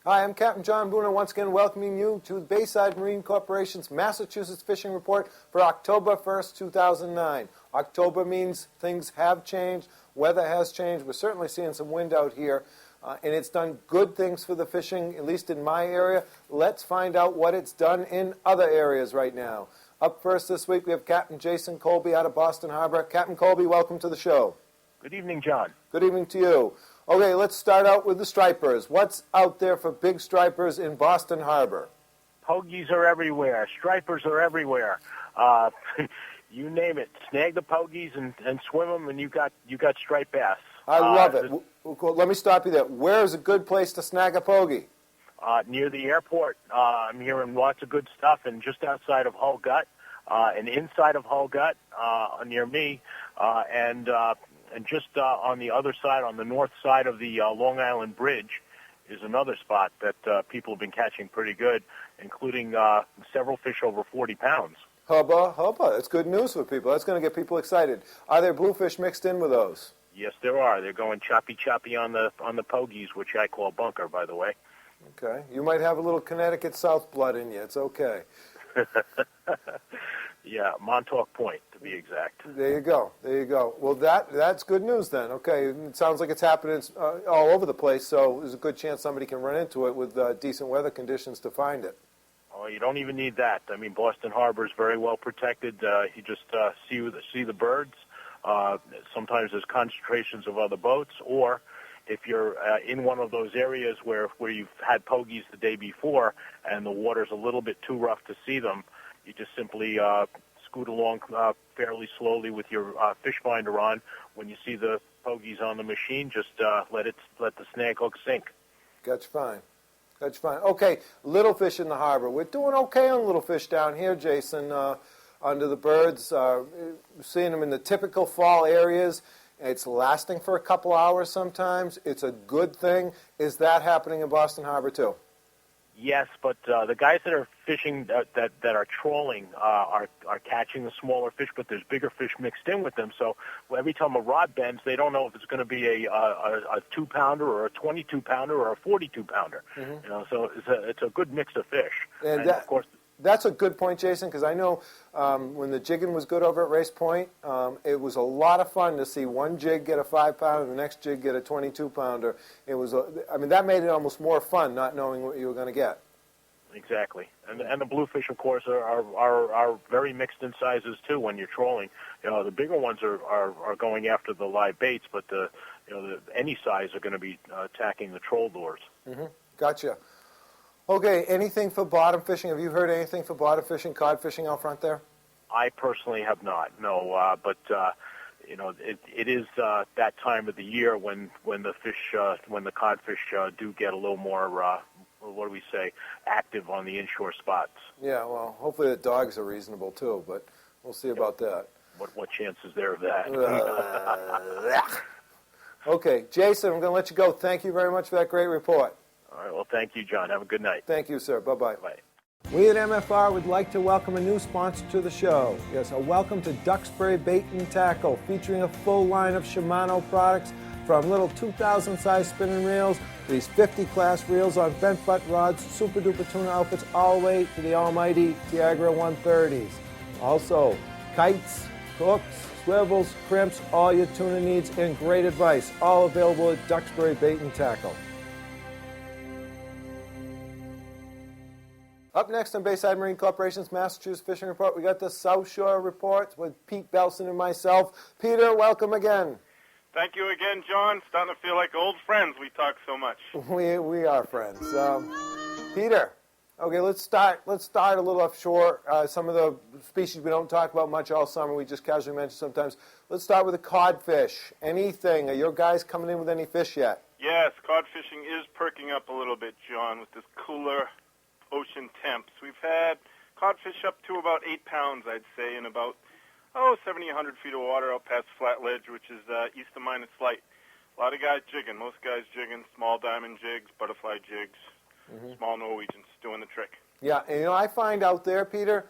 Hi, I'm Captain John Boone, once again welcoming you to the Bayside Marine Corporation's Massachusetts Fishing Report for October 1st, 2009. October means things have changed, weather has changed. We're certainly seeing some wind out here, and it's done good things for the fishing, at least in my area. Let's find out what it's done in other areas right now. Up first this week, we have Captain Jason Colby out of Boston Harbor. Captain Colby, welcome to the show. Good evening, John. Good evening to you. Okay, let's start out with the stripers. What's out there for big stripers in Boston Harbor? Pogies are everywhere. Stripers are everywhere. You name it. Snag the pogies and swim them, and you got striped bass. I love it. Let me stop you there. Where is a good place to snag a pogie? Near the airport. I'm hearing lots of good stuff, and just outside of Hull Gut, and inside of Hull Gut, near me, and just on the other side, on the north side of the Long Island Bridge, is another spot that people have been catching pretty good, including several fish over 40 pounds. Hubba, hubba. That's good news for people. That's going to get people excited. Are there bluefish mixed in with those? Yes, there are. They're going choppy on the pogies, which I call bunker, by the way. Okay. You might have a little Connecticut South blood in you. It's okay. Yeah, Montauk Point, to be exact. There you go. There you go. Well, that's good news then. Okay. It sounds like it's happening all over the place, so there's a good chance somebody can run into it with decent weather conditions to find it. Oh, you don't even need that. I mean, Boston Harbor is very well protected. You just see the birds. Sometimes there's concentrations of other boats, or if you're in one of those areas where you've had pogies the day before and the water's a little bit too rough to see them, you just simply scoot along fairly slowly with your fish finder on. When you see the pogies on the machine, just let the snag hook sink. That's fine. That's fine. Okay, little fish in the harbor. We're doing okay on little fish down here, Jason, under the birds. Seeing them in the typical fall areas. It's lasting for a couple hours sometimes. It's a good thing. Is that happening in Boston Harbor too? Yes, but the guys that are fishing, that are trolling, are catching the smaller fish, but there's bigger fish mixed in with them. So every time a rod bends, they don't know if it's going to be a 2-pounder or a 22-pounder or a 42-pounder. Mm-hmm. You know, so it's a good mix of fish. And of course, that's a good point, Jason, because I know when the jigging was good over at Race Point, it was a lot of fun to see one jig get a 5-pounder, the next jig get a 22-pounder. It was, that made it almost more fun, not knowing what you were going to get. Exactly, and the bluefish, of course, are very mixed in sizes too. When you're trolling, you know, the bigger ones are going after the live baits, but any size are going to be attacking the troll lures. Mm-hmm. Gotcha. Okay, anything for bottom fishing? Have you heard anything for bottom fishing, cod fishing out front there? I personally have not, no. But it is that time of the year when the codfish do get a little more, what do we say, active on the inshore spots. Yeah, well, hopefully the dogs are reasonable too, but we'll see about that. What chance is there of that? Okay, Jason, I'm going to let you go. Thank you very much for that great report. All right, well, thank you, John. Have a good night. Thank you, sir. Bye-bye. Bye. We at MFR would like to welcome a new sponsor to the show. Yes, a welcome to Duxbury Bait and Tackle, featuring a full line of Shimano products, from little 2,000 size spinning reels to these 50 class reels on bent butt rods, super duper tuna outfits, all the way to the almighty Tiagra 130s. Also, kites, hooks, swivels, crimps, all your tuna needs, and great advice, all available at Duxbury Bait and Tackle. Up next on Bayside Marine Corporation's Massachusetts Fishing Report, we got the South Shore Report with Pete Belson and myself. Peter, welcome again. Thank you again, John. Starting to feel like old friends. We talk so much. We are friends. Peter, okay, let's start a little offshore. Some of the species we don't talk about much all summer. We just casually mention sometimes. Let's start with the codfish. Anything? Are your guys coming in with any fish yet? Yes, cod fishing is perking up a little bit, John, with this cooler ocean temps. We've had codfish up to about 8 pounds, I'd say, in about 70, 100 feet of water out past Flat Ledge, which is east of Minot Light. A lot of guys jigging. Most guys jigging small diamond jigs, butterfly jigs, small Norwegians, doing the trick. Yeah, and I find out there, Peter,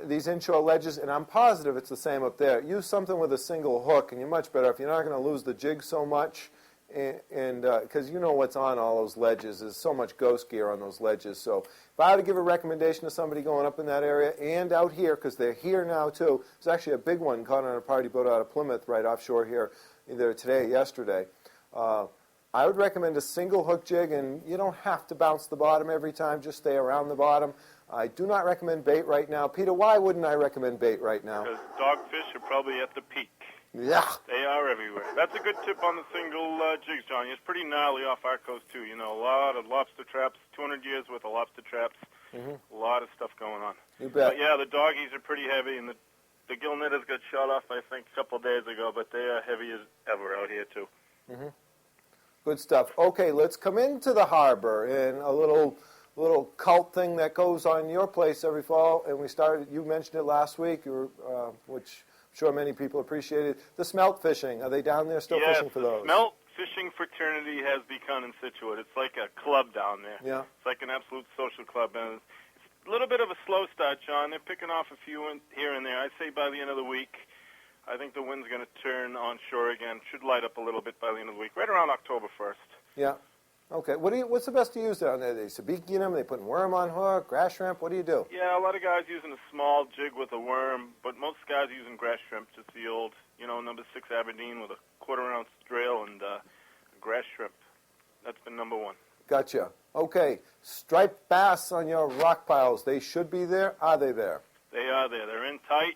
these inshore ledges, and I'm positive it's the same up there. Use something with a single hook, and you're much better. If you're not going to lose the jig so much, and because you know what's on all those ledges. There's so much ghost gear on those ledges. So if I had to give a recommendation to somebody going up in that area and out here, because they're here now too, there's actually a big one caught on a party boat out of Plymouth right offshore here, either today or yesterday. I would recommend a single hook jig, and you don't have to bounce the bottom every time. Just stay around the bottom. I do not recommend bait right now. Peter, why wouldn't I recommend bait right now? Because dogfish are probably at the peak. Yeah. They are everywhere. That's a good tip on the single jigs, Johnny. It's pretty gnarly off our coast, too. You know, a lot of lobster traps, 200 years worth of lobster traps, a lot of stuff going on. You bet. But, yeah, the doggies are pretty heavy, and the gill knitters got shot off, I think, a couple of days ago, but they are heavy as ever out here, too. Good stuff. Okay, let's come into the harbor and a little cult thing that goes on your place every fall. And you mentioned it last week, which I'm sure many people appreciated. The smelt fishing. Are they down there still fishing for those? Yes, the smelt fishing fraternity has begun in Scituate. It's like a club down there. Yeah. It's like an absolute social club. And it's a little bit of a slow start, John. They're picking off a few here and there. I'd say by the end of the week, I think the wind's going to turn onshore again. Should light up a little bit by the end of the week, right around October 1st. Yeah. Okay. What's the best to use down there? They sabiki them? They putting worm on hook, grass shrimp? What do you do? Yeah, a lot of guys using a small jig with a worm, but most guys are using grass shrimp, just the old, number 6 Aberdeen with a quarter-ounce drill and grass shrimp. That's been number one. Gotcha. Okay. Striped bass on your rock piles. They should be there. Are they there? They are there. They're in tight.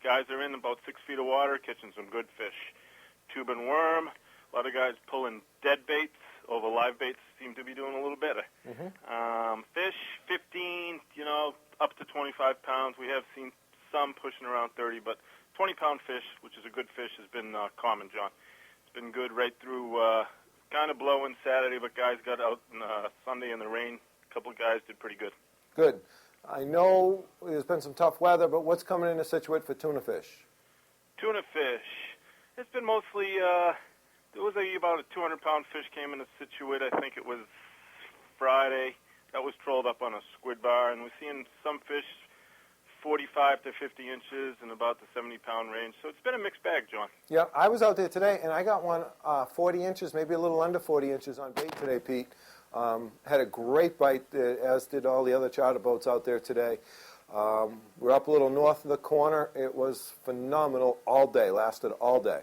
Guys are in about 6 feet of water, catching some good fish. Tube and worm. A lot of guys pulling dead baits over live baits seem to be doing a little better. Fish, 15, up to 25 pounds. We have seen some pushing around 30, but 20-pound fish, which is a good fish, has been common, John. It's been good right through, kind of blowing Saturday, but guys got out Sunday in the rain. A couple of guys did pretty good. Good. I know there's been some tough weather, but what's coming into Scituate for tuna fish? Tuna fish. It's been mostly, there was about a 200-pound fish came into Scituate. I think it was Friday. That was trolled up on a squid bar, and we're seeing some fish 45 to 50 inches and about the 70-pound range. So it's been a mixed bag, John. Yeah, I was out there today, and I got one 40 inches, maybe a little under 40 inches on bait today, Pete. Had a great bite, as did all the other charter boats out there today. We're up a little north of the corner. It was phenomenal all day, lasted all day.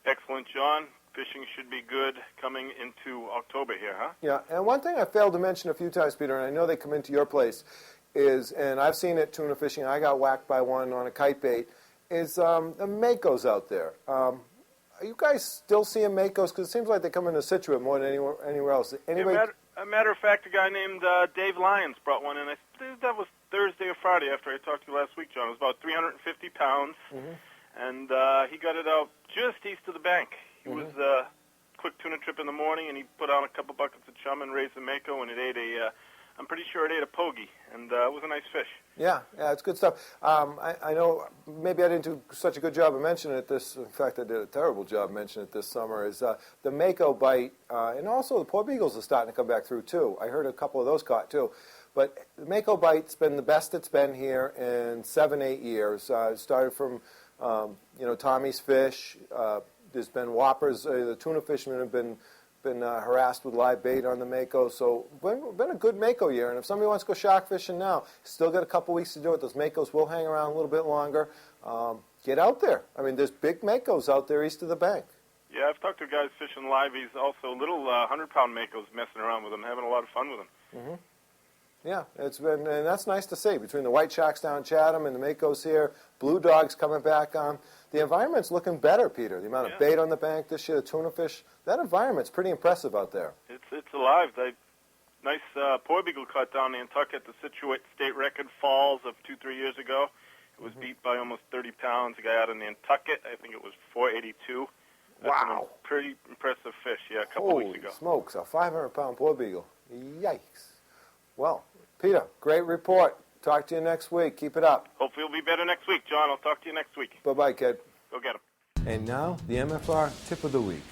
Excellent, John. Fishing should be good coming into October here, huh? Yeah, and one thing I failed to mention a few times, Peter, and I know they come into your place, and I've seen it tuna fishing, I got whacked by one on a kite bait, is the makos out there. Are you guys still seeing makos? Because it seems like they come into Scituate more than anywhere else. Anyway, a matter of fact, a guy named Dave Lyons brought one in. I think that was Thursday or Friday after I talked to you last week, John. It was about 350 pounds, and he got it out just east of the bank. He was quick tuna trip in the morning, and he put on a couple buckets of chum and raised the mako, and it ate I'm pretty sure it ate a pogie, and it was a nice fish. Yeah, it's good stuff. I know maybe I didn't do such a good job of mentioning it this. In fact, I did a terrible job mentioning it this summer. Is the mako bite, and also the poor beagles are starting to come back through too. I heard a couple of those caught too. But the mako bite's been the best it's been here in 7-8 years. It started from Tommy's Fish. There's been whoppers. The tuna fishermen have been harassed with live bait on the mako, so been a good mako year. And if somebody wants to go shark fishing now, still got a couple weeks to do it. Those makos will hang around a little bit longer. Get out there. I mean, there's big makos out there east of the bank. Yeah, I've talked to guys fishing liveys, also little 100-pound makos, messing around with them, having a lot of fun with them. Yeah, it's been, and that's nice to see. Between the white sharks down Chatham and the makos here, blue dogs coming back on. The environment's looking better, Peter. The amount of bait on the bank this year, the tuna fish, that environment's pretty impressive out there. It's alive. Nice poor beagle caught down in Nantucket, the Scituate State Record Falls of 2-3 years ago. It was beat by almost 30 pounds. A guy out of Nantucket, I think it was 482. That's Wow. a pretty impressive fish, a couple weeks ago. Holy smokes, a 500-pound poor beagle. Yikes. Well, Peter, great report. Talk to you next week. Keep it up. Hopefully it'll be better next week, John. I'll talk to you next week. Bye-bye, kid. Go get him. And now, the MFR tip of the week.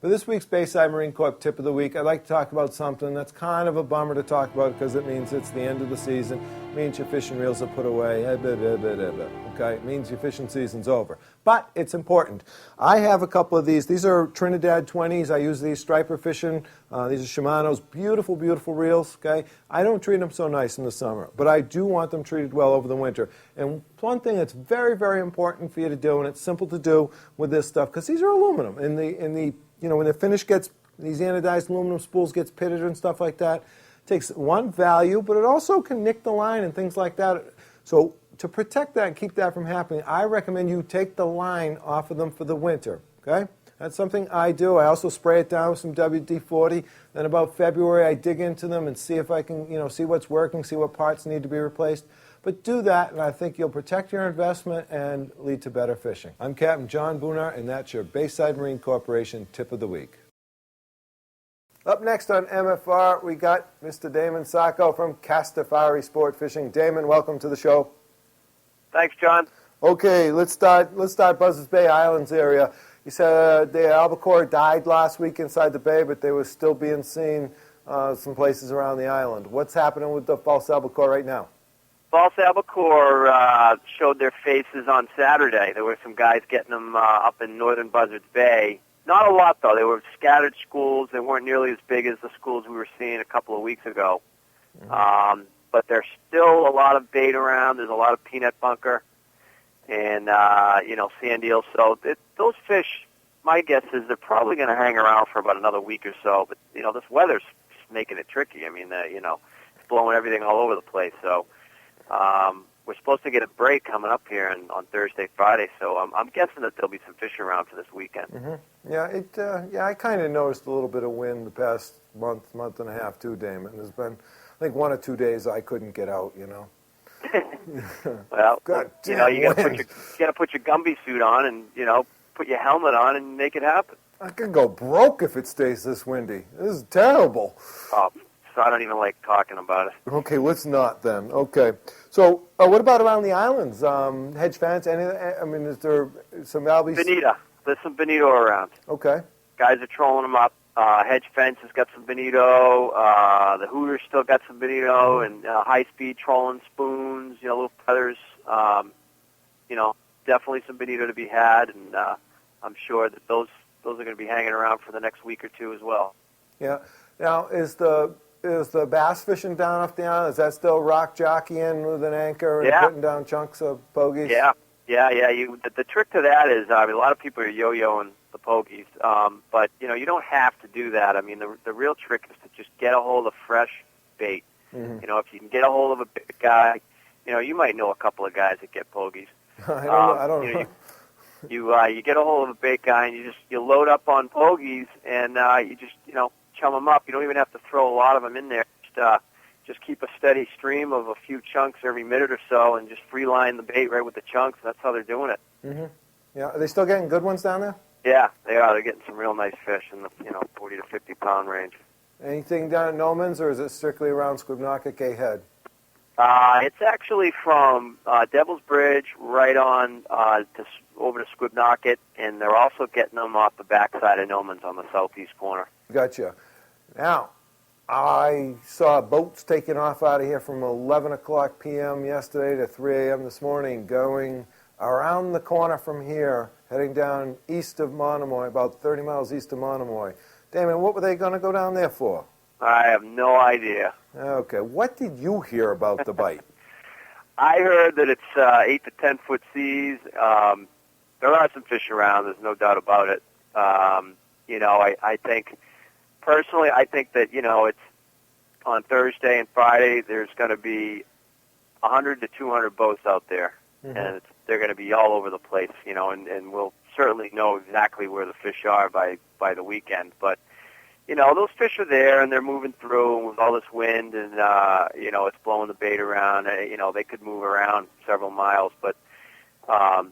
For this week's Bayside Marine Corp Tip of the Week, I'd like to talk about something that's kind of a bummer to talk about because it means it's the end of the season. It means your fishing reels are put away. Okay, it means your fishing season's over. But it's important. I have a couple of these. These are Trinidad 20s. I use these striper fishing. These are Shimano's beautiful, beautiful reels. Okay, I don't treat them so nice in the summer, but I do want them treated well over the winter. And one thing that's very, very important for you to do, and it's simple to do with this stuff, because these are aluminum. When the finish gets, these anodized aluminum spools gets pitted and stuff like that, it takes one value, but it also can nick the line and things like that. So to protect that and keep that from happening, I recommend you take the line off of them for the winter, okay? That's something I do. I also spray it down with some WD-40. Then about February, I dig into them and see if I can, see what's working, see what parts need to be replaced. But do that, and I think you'll protect your investment and lead to better fishing. I'm Captain John Boonar, and that's your Bayside Marine Corporation Tip of the Week. Up next on MFR, we got Mr. Damon Sacco from Castafari Sport Fishing. Damon, welcome to the show. Thanks, John. Okay, let's start Buzzards Bay Islands area. You said the albacore died last week inside the bay, but they were still being seen some places around the island. What's happening with the false albacore right now? False albacore showed their faces on Saturday. There were some guys getting them up in northern Buzzards Bay. Not a lot, though. They were scattered schools. They weren't nearly as big as the schools we were seeing a couple of weeks ago. Mm-hmm. But there's still a lot of bait around. There's a lot of peanut bunker and, sand eel. So those fish, my guess is they're probably going to hang around for about another week or so. But, this weather's making it tricky. I mean, it's blowing everything all over the place. So we're supposed to get a break coming up here on Thursday, Friday. So I'm guessing that there'll be some fish around for this weekend. Mm-hmm. Yeah, I kind of noticed a little bit of wind the past month and a half too, Damon. There's been, I think, 1 or 2 days I couldn't get out, Well, God, you gotta put your Gumby suit on and, put your helmet on and make it happen. I could go broke if it stays this windy. This is terrible. Oh, so I don't even like talking about it. Okay, let's not then. Okay. So what about around the islands? Hedge fence? Is there some albies? Bonita. There's some bonito around. Okay. Guys are trolling them up. Hedge Fence has got some bonito. The Hooters still got some bonito, and high-speed trolling spoons, little feathers. Definitely some bonito to be had, and I'm sure that those are going to be hanging around for the next week or two as well. Yeah. Now, is the bass fishing down off the island? Is that still rock jockeying with an anchor and putting down chunks of pogies? Yeah. The trick to that is, a lot of people are yo-yoing the pogies, but you don't have to do that. I mean, the real trick is to just get a hold of fresh bait. Mm-hmm. If you can get a hold of a big guy, you might know a couple of guys that get pogies. I don't know. You get a hold of a bait guy and you load up on pogies and you just chum them up. You don't even have to throw a lot of them in there. Just keep a steady stream of a few chunks every minute or so, and just free line the bait right with the chunks. That's how they're doing it. Mm-hmm. Yeah, are they still getting good ones down there? Yeah, they are. They're getting some real nice fish in the 40 to 50 pound range. Anything down at Noman's, or is it strictly around Squibnocka Gay Head? It's actually from Devil's Bridge right on over to Squibnocka, and they're also getting them off the backside of Noman's on the southeast corner. Gotcha. Now, I saw boats taking off out of here from 11 o'clock p.m. yesterday to 3 a.m. this morning, going around the corner from here, heading down east of Monomoy, about 30 miles east of Monomoy. Damon, what were they going to go down there for? I have no idea. Okay. What did you hear about the bite? I heard that it's 8 to 10 foot seas. There are some fish around. There's no doubt about it. I think... Personally, I think that, it's on Thursday and Friday, there's going to be 100 to 200 boats out there, mm-hmm. and they're going to be all over the place, and we'll certainly know exactly where the fish are by the weekend. But, those fish are there, and they're moving through, and with all this wind, and, it's blowing the bait around. They could move around several miles, but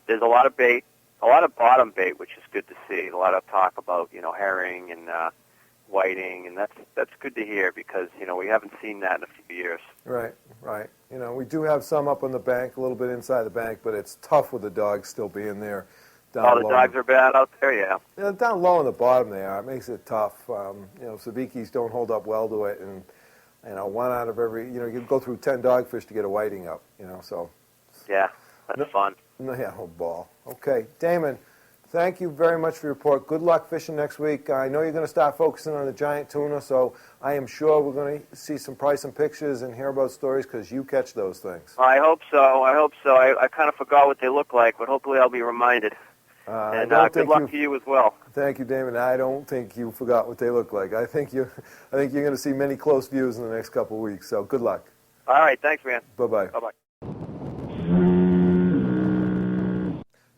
there's a lot of bait, a lot of bottom bait, which is good to see. A lot of talk about, herring and whiting, and that's good to hear because we haven't seen that in a few years. Right. We do have some up on the bank, a little bit inside the bank, but it's tough with the dogs still being there down the low. dogs are bad out there, yeah. Down low on the bottom they are. It makes it tough. Sabikis don't hold up well to it, and one out of every, you go through 10 dogfish to get a whiting up, so. Yeah, that's fun. Yeah, oh, ball. Okay, Damon, thank you very much for your report. Good luck fishing next week. I know you're going to start focusing on the giant tuna, so I am sure we're going to see some price and pictures and hear about stories because you catch those things. I hope so. I kind of forgot what they look like, but hopefully I'll be reminded. And good luck to you as well. Thank you, Damon. I don't think you forgot what they look like. I think you're going to see many close views in the next couple of weeks. So good luck. All right. Thanks, man. Bye-bye. Bye-bye.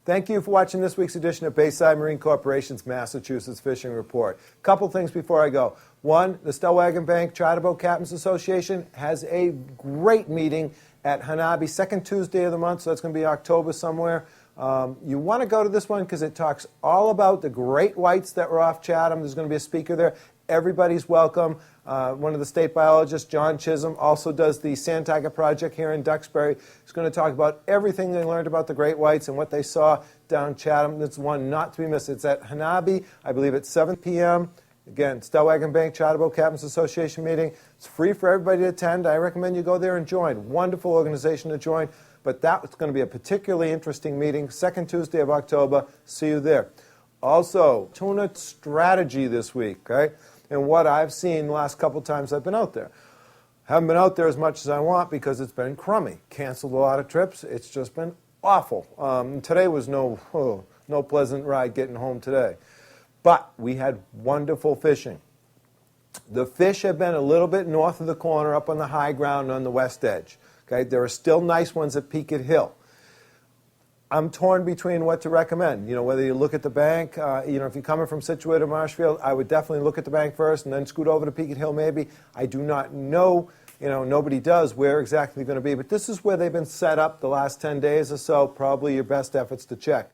Thank you for watching this week's edition of Bayside Marine Corporation's Massachusetts Fishing Report. Couple things before I go. One, the Stellwagen Bank Charter Boat Captains Association has a great meeting at Hanabi, second Tuesday of the month, so that's going to be October somewhere. You want to go to this one because it talks all about the great whites that were off Chatham. There's going to be a speaker there. Everybody's welcome. One of the state biologists, John Chisholm, also does the Santaga Project here in Duxbury. He's going to talk about everything they learned about the great whites and what they saw down Chatham. It's one not to be missed. It's at Hanabi, I believe at 7 p.m. Again, Stellwagen Bank Charter Boat Captains Association meeting. It's free for everybody to attend. I recommend you go there and join. Wonderful organization to join. But that's going to be a particularly interesting meeting, second Tuesday of October. See you there. Also, tuna strategy this week, okay? And what I've seen the last couple times I've been out there. Haven't been out there as much as I want because it's been crummy. Canceled a lot of trips. It's just been awful. Today was no pleasant ride getting home today. But we had wonderful fishing. The fish have been a little bit north of the corner up on the high ground on the west edge. Okay, there are still nice ones at Peaked Hill. I'm torn between what to recommend. Whether you look at the bank, if you're coming from Scituate or Marshfield, I would definitely look at the bank first and then scoot over to Peaked Hill maybe. I do not know, nobody does where exactly they're going to be, but this is where they've been set up the last 10 days or so, probably your best efforts to check.